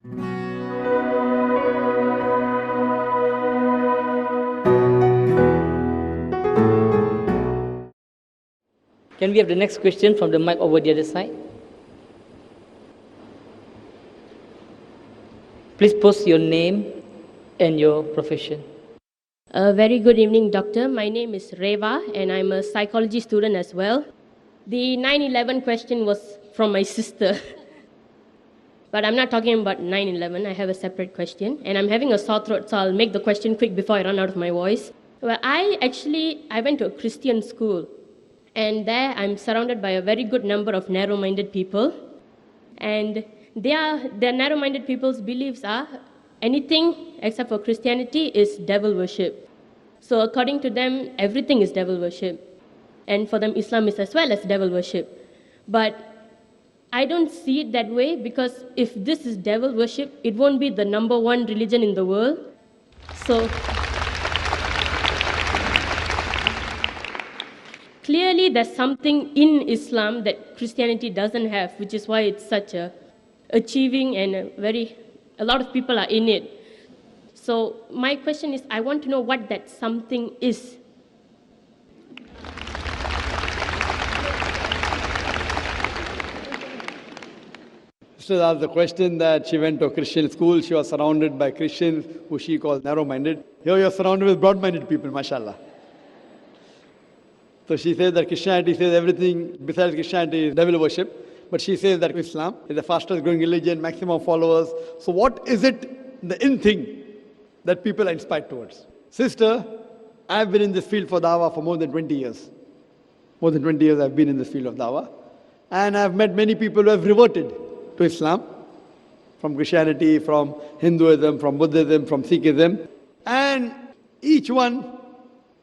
Can we have the next question from the mic over the other side? Please post your name and your profession. A very good evening, Doctor. My name is Reva, and I'm a psychology student as well. The 9/11 question was from my sister. But I'm not talking about 9/11. I have a separate question, and I'm having a sore throat, so I'll make the question quick before I run out of my voice. Well, I went to a Christian school, and there I'm surrounded by a very good number of narrow-minded people, and their narrow-minded people's beliefs are anything except for Christianity is devil worship. So according to them, everything is devil worship. And for them, Islam is as well as devil worship. But I don't see it that way, because if this is devil worship, it won't be the number one religion in the world. So clearly there's something in Islam that Christianity doesn't have, which is why it's such a achieving and a lot of people are in it. So my question is, I want to know what that something is. Sister asked the question that she went to a Christian school, she was surrounded by Christians who she calls narrow-minded. Here you're surrounded with broad-minded people, mashallah. So she says that Christianity says everything besides Christianity is devil worship. But she says that Islam is the fastest growing religion, maximum followers. So what is it, the in thing, that people are inspired towards? Sister, I've been in this field for dawah for more than 20 years. More than 20 years I've been in this field of dawah. And I've met many people who have reverted to Islam, from Christianity, from Hinduism, from Buddhism, from Sikhism. And each one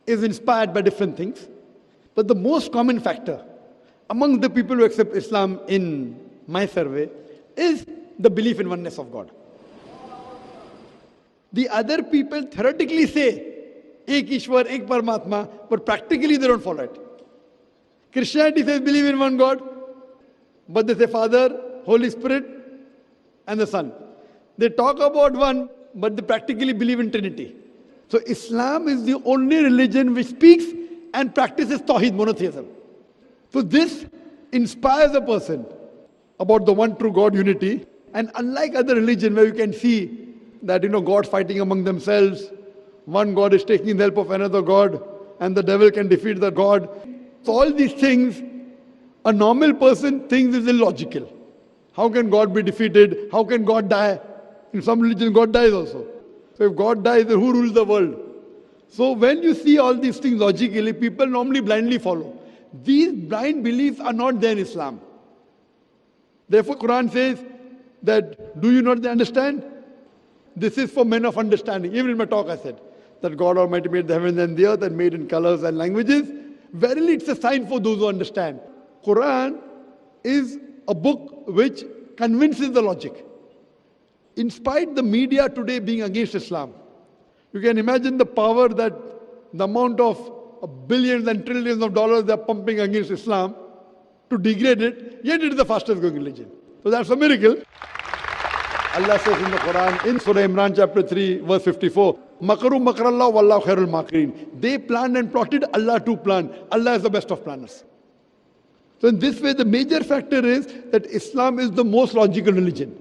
is inspired by different things. But the most common factor among the people who accept Islam in my survey is the belief in oneness of God. The other people theoretically say, Ek Ishwar, Ek Paramatma, but practically they don't follow it. Christianity says believe in one God, but they say Father, Holy Spirit, and the Son. They talk about one, but they practically believe in Trinity. So Islam is the only religion which speaks and practices Tawheed, monotheism. So this inspires a person about the one true God unity. And unlike other religions where you can see that, gods fighting among themselves, one God is taking the help of another God, and the devil can defeat the God. So all these things, a normal person thinks is illogical. How can God be defeated? How can God die? In some religions, God dies also. So if God dies, then who rules the world? So when you see all these things logically, people normally blindly follow. These blind beliefs are not there in Islam. Therefore, Quran says that, do you not understand? This is for men of understanding. Even in my talk I said that God Almighty made the heavens and the earth and made in colors and languages. Verily, it's a sign for those who understand. Quran is a book which convinces the logic. In spite the media today being against Islam, you can imagine the power that the amount of billions and trillions of dollars they are pumping against Islam to degrade it, yet it is the fastest growing religion. So that's a miracle. Allah says in the Quran, in Surah Imran chapter 3, verse 54, Makaru makrallah wallahu khairul makirin. They planned and plotted, Allah too planned. Allah is the best of planners. So in this way, the major factor is that Islam is the most logical religion.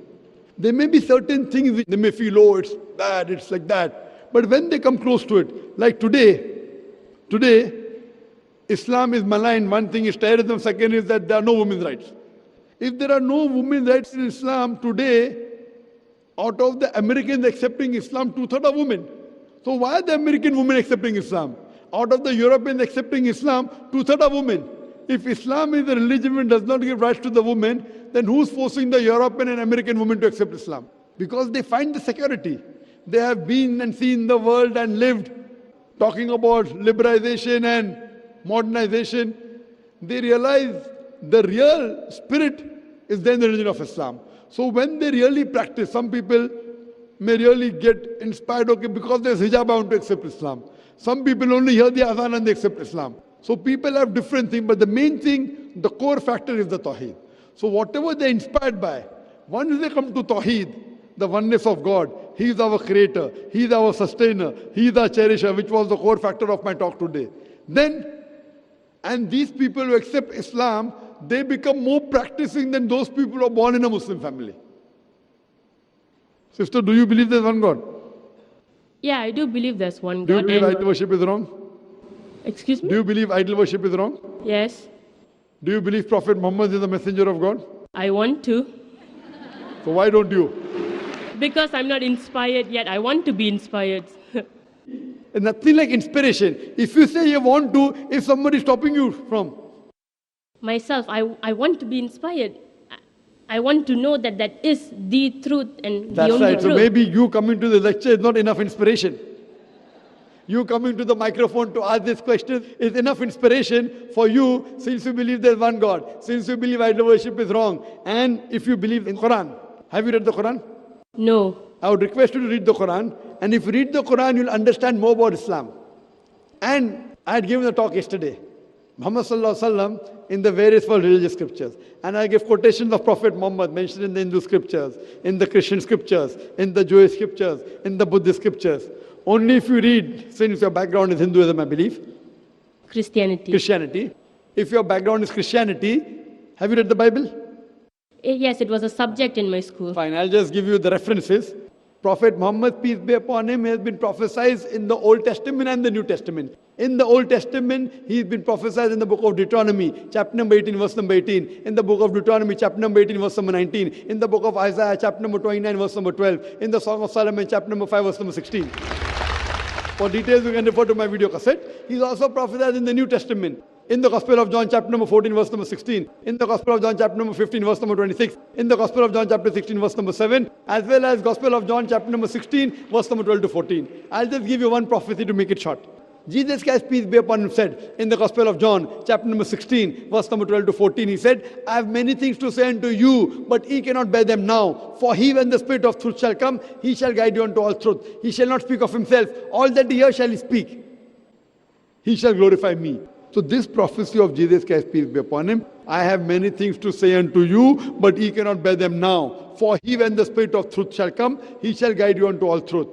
There may be certain things which they may feel, oh, it's bad, it's like that. But when they come close to it, like today, Islam is maligned. One thing is terrorism, second is that there are no women's rights. If there are no women's rights in Islam today, out of the Americans accepting Islam, 2/3 are women. So why are the American women accepting Islam? Out of the Europeans accepting Islam, 2/3 are women. If Islam is a religion which does not give rights to the women, then who's forcing the European and American women to accept Islam? Because they find the security. They have been and seen the world and lived, talking about liberalization and modernization. They realize the real spirit is there in the religion of Islam. So when they really practice, some people may really get inspired, okay, because there's hijab, I want to accept Islam. Some people only hear the azan and they accept Islam. So people have different things, but the main thing, the core factor is the Tawheed. So whatever they're inspired by, once they come to Tawheed, the oneness of God. He is our creator. He is our sustainer. He is our cherisher, which was the core factor of my talk today. Then, and these people who accept Islam, they become more practicing than those people who are born in a Muslim family. Sister, do you believe there's one God? Yeah, I do believe there's one Do you God. believe and- idol worship is wrong? Excuse me? Do you believe idol worship is wrong? Yes, Do you believe Prophet Muhammad is the messenger of God? I want to. So why don't you? Because I'm not inspired yet. I want to be inspired. It's nothing like inspiration. If you say you want to, if somebody is stopping you from, Myself, I want to be inspired. I want to know that that is the truth and that's the only right. So truth. maybe you coming to the lecture is not enough inspiration. You coming to the microphone to ask this question is enough inspiration for you, since you believe there's one God, since you believe idol worship is wrong, and if you believe in Quran. Have you read the Quran? No. I would request you to read the Quran, and if you read the Quran, you'll understand more about Islam. And I had given a talk yesterday, Muhammad Sallallahu Alaihi Wasallam, in the various world religious scriptures. And I gave quotations of Prophet Muhammad mentioned in the Hindu scriptures, in the Christian scriptures, in the Jewish scriptures, in the Buddhist scriptures. Only if you read, since your background is Hinduism, I believe, Christianity. Christianity. If your background is Christianity, have you read the Bible? Yes, it was a subject in my school. Fine, I'll just give you the references. Prophet Muhammad, peace be upon him, has been prophesied in the Old Testament and the New Testament. In the Old Testament, he's been prophesied in the book of Deuteronomy, chapter number 18, verse number 18. In the book of Deuteronomy, chapter number 18, verse number 19. In the book of Isaiah, chapter number 29, verse number 12. In the Song of Solomon, chapter number 5, verse number 16. For details, you can refer to my video cassette. He's also prophesied in the New Testament. In the Gospel of John, chapter number 14, verse number 16. In the Gospel of John, chapter number 15, verse number 26. In the Gospel of John, chapter 16, verse number 7. As well as Gospel of John, chapter number 16, verse number 12 to 14. I'll just give you one prophecy to make it short. Jesus Christ, peace be upon him, said in the Gospel of John, chapter number 16, verse number 12 to 14, he said, I have many things to say unto you, but ye cannot bear them now. For he, when the Spirit of truth shall come, he shall guide you unto all truth. He shall not speak of himself. All that he hears shall he speak. He shall glorify me. So this prophecy of Jesus Christ, peace be upon him, I have many things to say unto you, but ye cannot bear them now. For he, when the Spirit of truth shall come, he shall guide you unto all truth.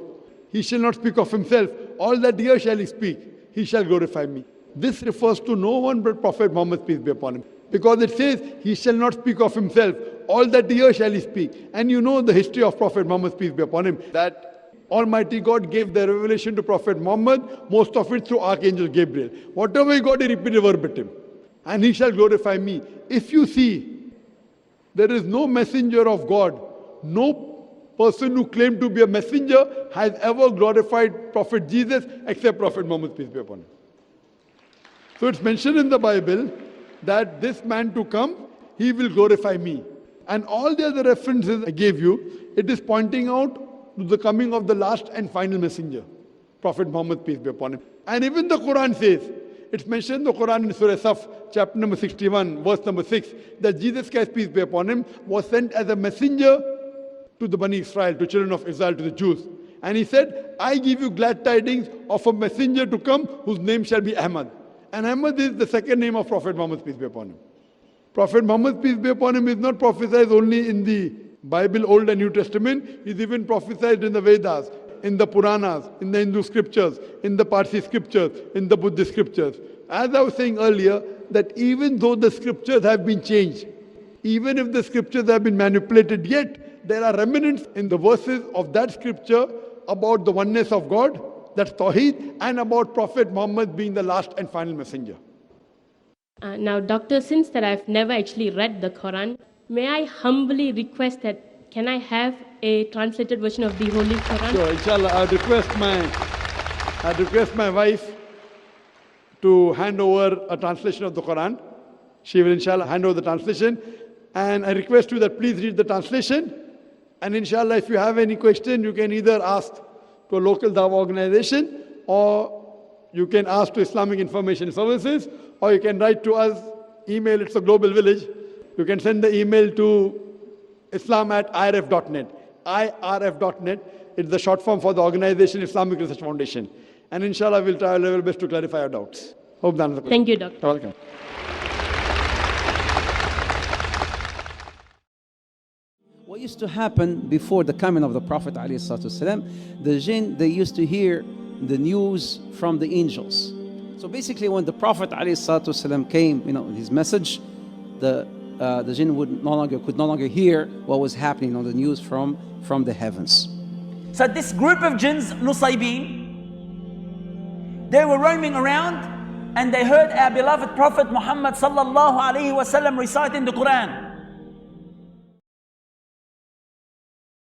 He shall not speak of himself. All that he hears shall he speak. He shall glorify me. This refers to no one but Prophet Muhammad, peace be upon him. Because it says, he shall not speak of himself. All that he hears shall he speak. And you know the history of Prophet Muhammad, peace be upon him, that Almighty God gave the revelation to Prophet Muhammad, most of it through Archangel Gabriel. Whatever he got, he repeated verbatim. And he shall glorify me. If you see, there is no messenger of God, no person who claimed to be a messenger has ever glorified Prophet Jesus except Prophet Muhammad, peace be upon him. So it's mentioned in the Bible that this man to come, he will glorify me. And all the other references I gave you, it is pointing out to the coming of the last and final messenger, Prophet Muhammad, peace be upon him. And even the Quran says, it's mentioned in the Quran in Surah Saf, chapter number 61, verse number 6, that Jesus Christ, peace be upon him, was sent as a messenger to the Bani Israel, to children of Israel, to the Jews. And he said, I give you glad tidings of a messenger to come whose name shall be Ahmad. And Ahmad is the second name of Prophet Muhammad, peace be upon him. Prophet Muhammad, peace be upon him, is not prophesied only in the Bible, Old and New Testament. He's even prophesied in the Vedas, in the Puranas, in the Hindu scriptures, in the Parsi scriptures, in the Buddhist scriptures. As I was saying earlier, that even though the scriptures have been changed, even if the scriptures have been manipulated, yet there are remnants in the verses of that scripture about the oneness of God, that's Tawheed, and about Prophet Muhammad being the last and final messenger. Now, Doctor, since that I've never actually read the Quran, may I humbly request that can I have a translated version of the Holy Quran? So, inshallah, I'd request my wife to hand over a translation of the Quran. She will, inshallah, hand over the translation. And I request you that please read the translation. And inshallah, if you have any question, you can either ask to a local Dawah organization, or you can ask to Islamic Information Services, or you can write to us, email, it's a global village. You can send the email to islam@irf.net. irf.net. It's the short form for the organization Islamic Research Foundation. And inshallah, we'll try our level best to clarify your doubts. Hope that answers the question. Thank you, Doctor. You're welcome. What used to happen before the coming of the Prophet ﷺ, the jinn, they used to hear the news from the angels. So basically when the Prophet ﷺ came, his message, the jinn could no longer hear what was happening on the news from the heavens. So this group of jinns, Nusaybin, they were roaming around and they heard our beloved Prophet Muhammad sallallahu alaihi wasallam reciting the Quran.